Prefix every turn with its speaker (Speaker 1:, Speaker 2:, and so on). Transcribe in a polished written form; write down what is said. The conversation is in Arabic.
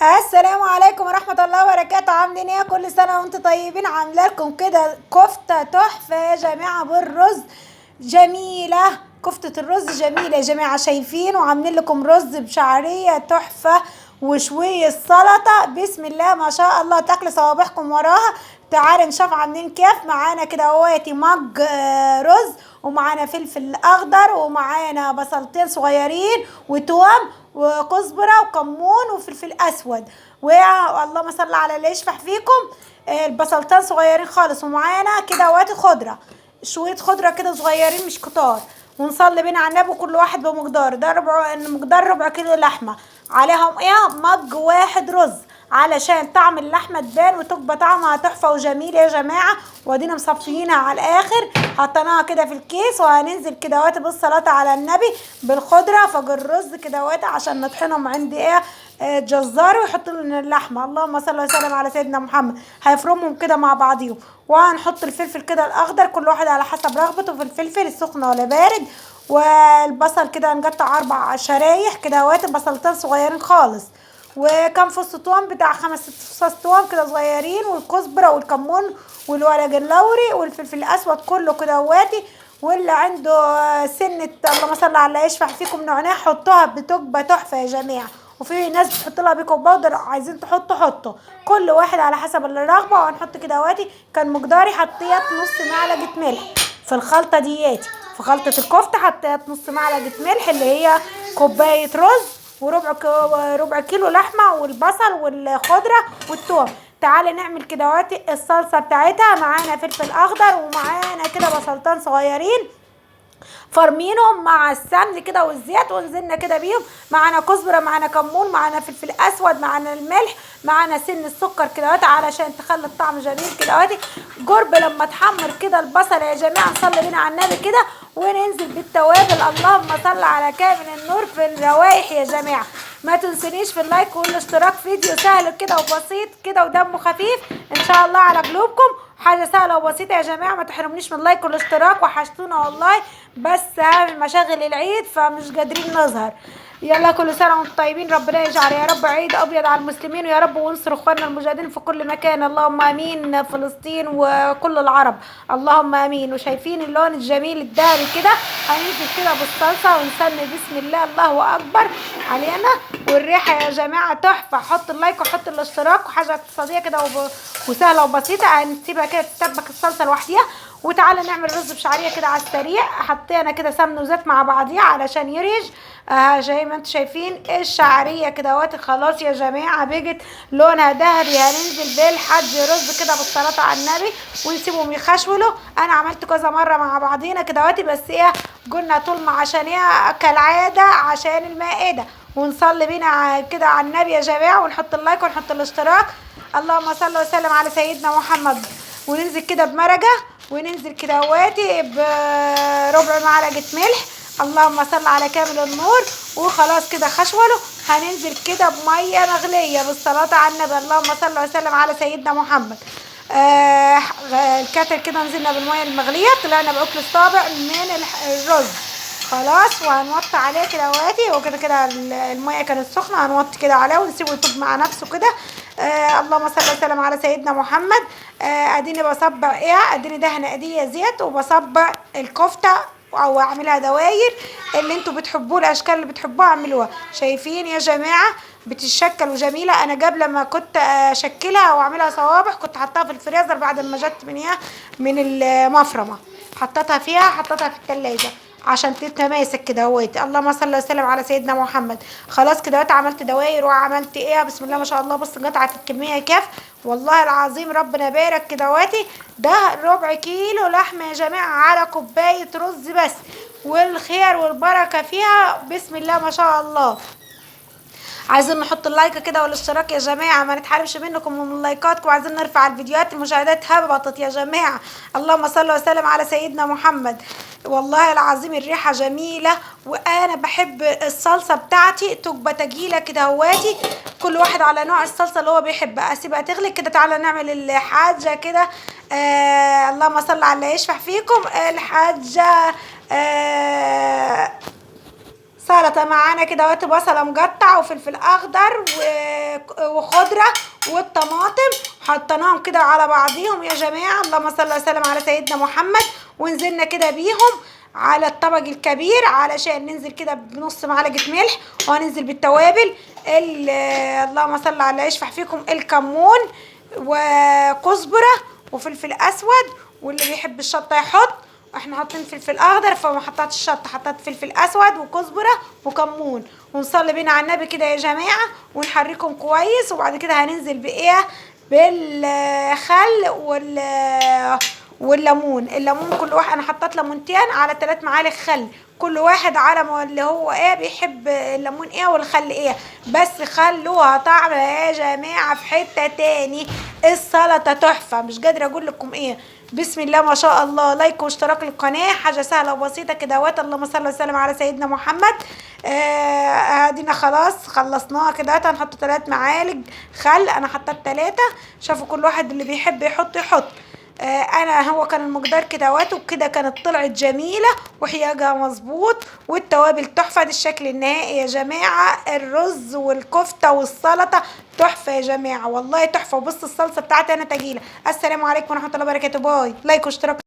Speaker 1: السلام عليكم ورحمة الله وبركاته. عاملين ايه؟ كل سنة وانتم طيبين. عامله لكم كده كفتة تحفة يا جماعة بالرز. جميلة كفتة الرز، جميلة يا جماعة، شايفين؟ وعاملين لكم رز بشعرية تحفة وشوية سلطة، بسم الله ما شاء الله تاكلوا صوابعكم وراها. تعالوا نشوف عاملين كيف. معانا كده اهوتي مج رز، ومعانا فلفل اخضر، ومعانا بصلتين صغيرين، وتوم، وكزبره، وكمون، وفلفل اسود، واللهم صل على اللي يشفع فيكم. البصلتين صغيرين خالص، ومعانا كده اهوتي خضره، شويه خضره كده صغيرين مش كتار. ونصلي بينا على النبي، كل واحد بمقدار ده، مقدار ربع كيلو لحمه، عليهم ايه مج واحد رز، علشان طعم اللحمه تبان وتبقى طعمها تحفه وجميل يا جماعه. وادينا مصفيينها على الاخر، حطيناها كده في الكيس، وهننزل كده اهوت بالصلاه على النبي بالخضره فوق الرز كده اهوت، عشان نطحنهم عندي ايه جزار، ويحط لنا اللحمه. اللهم صل وسلم على سيدنا محمد. هيفرمهم كده مع بعضيهم، وهنحط الفلفل كده الاخضر، كل واحد على حسب رغبته في الفلفل السخن ولا بارد. والبصل كده هنقطع 4 شرايح كده اهوت، بصلتين صغيرين خالص، وكم فص توم بتاع 5 6 فصوص توم كده صغيرين، والكزبره والكمون والورق اللوري والفلفل الاسود كله كده اهواتي. واللي عنده سنه اللهم صل على اللي يشفع فيكم نعناع حطوها، بتبقى تحفه يا جماعه. وفي ناس بتحط لها بيكنج باودر، عايزين حطوا كل واحد على حسب الرغبه. وهنحط كده اهواتي، كان مقداري حطيت نص معلقه ملح في الخلطه دياتي. في خلطه الكفته حطيت نص معلقه ملح، اللي هي كوبايه رز ربع كيلو لحمه، والبصل والخضره والثوم. تعالي نعمل كده اهوتي الصلصه بتاعتها. معانا فلفل اخضر، ومعانا كده بصلتين صغيرين فرمينهم مع السمن كده والزيت، ونزلنا كده بيهم. معانا كزبره، معانا كمون، معانا فلفل اسود، معانا الملح، معانا سن السكر كده اهوت علشان تخلي الطعم جميل كده اهوت. قرب لما تحمر كده البصل يا جماعه، نصلي بينا على النبي كده، وننزل بالتوابل. اللهم صل على كامل النور في الروايح يا جماعه. ما تنسونيش في اللايك والاشتراك، فيديو سهل كده وبسيط كده ودمه خفيف ان شاء الله على قلوبكم. حاجه سهله وبسيطه يا جماعه، ما تحرمنيش من اللايك والاشتراك، وحشتونا والله، بس هعمل مشاغل العيد فمش قادرين نظهر. يلا كل سنه وانتم طيبين، ربنا يجعل يا رب عيد ابيض على المسلمين ويا رب، وانصر اخواننا المجاهدين في كل مكان، اللهم امين. فلسطين وكل العرب اللهم امين. وشايفين اللون الجميل الداري كده، هننزل كده بالصلصه ونسمي بسم الله، الله اكبر علينا. والريحه يا جماعه تحفه. حط اللايك وحط الاشتراك، وحاجه اقتصاديه كده وسهله وبسيطه. هنسيبها كده تتسبك الصلصه لوحديها. وتعالى نعمل رز بشعريه كده على السريع. حطينا كده سمن وزيت مع بعضيها علشان يريج. زي ما انتم شايفين الشعريه كده اهوت خلاص يا جماعه بقت لونها ذهبي. هننزل بالحج رز كده بالصلاه على النبي، ونسيبهم يخشولوا. انا عملت كذا مره مع بعضينا كده اهوت، بس ايه قلنا طول ما عشان ايه كالعاده عشان المائده. ونصلي بينا كده على النبي يا جماعه، ونحط اللايك ونحط الاشتراك. اللهم صل وسلم على سيدنا محمد. وننزل كده بمرقه، وننزل كده اهواتي بربع معلقه ملح. اللهم صل على كامل النور. وخلاص كده خشوله. هننزل كده بميه مغليه بالصلاه على النبي. اللهم صل وسلم على سيدنا محمد. الكتل كده نزلنا بالميه المغليه، طلعنا باكل الصابع من الرز خلاص. وهنوطي عليه كده اهواتي، وكده كده الميه كانت سخنه، هنوطي كده عليه ونسيبه يطب مع نفسه كده. اللهم صل وسلم على سيدنا محمد. اديني بصبع ايه، اديني دهنه ايديا زيت، وبصبع الكفته او اعملها دواير اللي انتوا بتحبوه، الاشكال اللي بتحبوها اعملوها. شايفين يا جماعه بتتشكل وجميله. انا قبل ما كنت اشكلها واعملها صوابع، كنت حطاها في الفريزر بعد ما جت من المفرمه، حطيتها في الثلاجه عشان تتماسك كده اهوت. اللهم صل وسلم على سيدنا محمد. خلاص كده اهوت عملت دواير وعملت ايه بسم الله ما شاء الله. بص قطعت الكميه كيف، والله العظيم ربنا بارك كده اهوتي. ده ربع كيلو لحمه يا جماعه على كوبايه رز بس، والخير والبركه فيها بسم الله ما شاء الله. عايزين نحط اللايك كده والاشتراك يا جماعه، ما نتحرمش منكم ومن لايكاتكم. عايزين نرفع الفيديوهات، المشاهدات هبطت يا جماعه. اللهم صل وسلم على سيدنا محمد. والله العظيم الريحه جميله، وانا بحب الصلصه بتاعتي تبقى تجيله كده هواتي. كل واحد على نوع الصلصه اللي هو بيحبها. اسيبها تغلي كده. تعالى نعمل الحاجه كده. اللهم صل على اللي يشفع فيكم الحاجه. سلطه معانا كده اهوت، بصله مقطع وفلفل اخضر الخضره والطماطم، حطيناهم كده على بعضيهم يا جماعه. اللهم صل وسلم على سيدنا محمد. ونزلنا كده بيهم على الطبق الكبير علشان ننزل كده بنص معلقه ملح، وهننزل بالتوابل اللهم صل على يشفع فيكم الكمون وكزبره وفلفل اسود، واللي بيحب الشطه يحط. احنا حاطين فلفل اخضر فما حطيتش الشطه، حطيت فلفل اسود وكزبره وكمون. ونصلي بينا على النبي كده يا جماعه ونحركهم كويس. وبعد كده هننزل بايه؟ بالخل والليمون. الليمون كل واحد، انا حطيت ليمونتين على 3 معالق خل، كل واحد على ما اللي هو ايه بيحب الليمون ايه والخل ايه، بس خلوها طعم يا جماعه في حته تاني. السلطه تحفه، مش قادره اقول لكم ايه. بسم الله ما شاء الله. لايك واشتراك للقناه، حاجه سهله وبسيطه كده. اللهم صل وسلم على سيدنا محمد. ادينا خلاص خلصناها كده. هنحط 3 معالق خل، انا حطيت 3. شوفوا كل واحد اللي بيحب يحط. انا هو كان المقدار كده وكده كانت طلعت جميله وحياجها مظبوط والتوابل تحفه. ده الشكل النهائي يا جماعه. الرز والكفته والسلطه تحفه يا جماعه، والله تحفه. وبص الصلصه بتاعتي انا تقيله. السلام عليكم ورحمه الله وبركاته. باي. لايك واشتراك.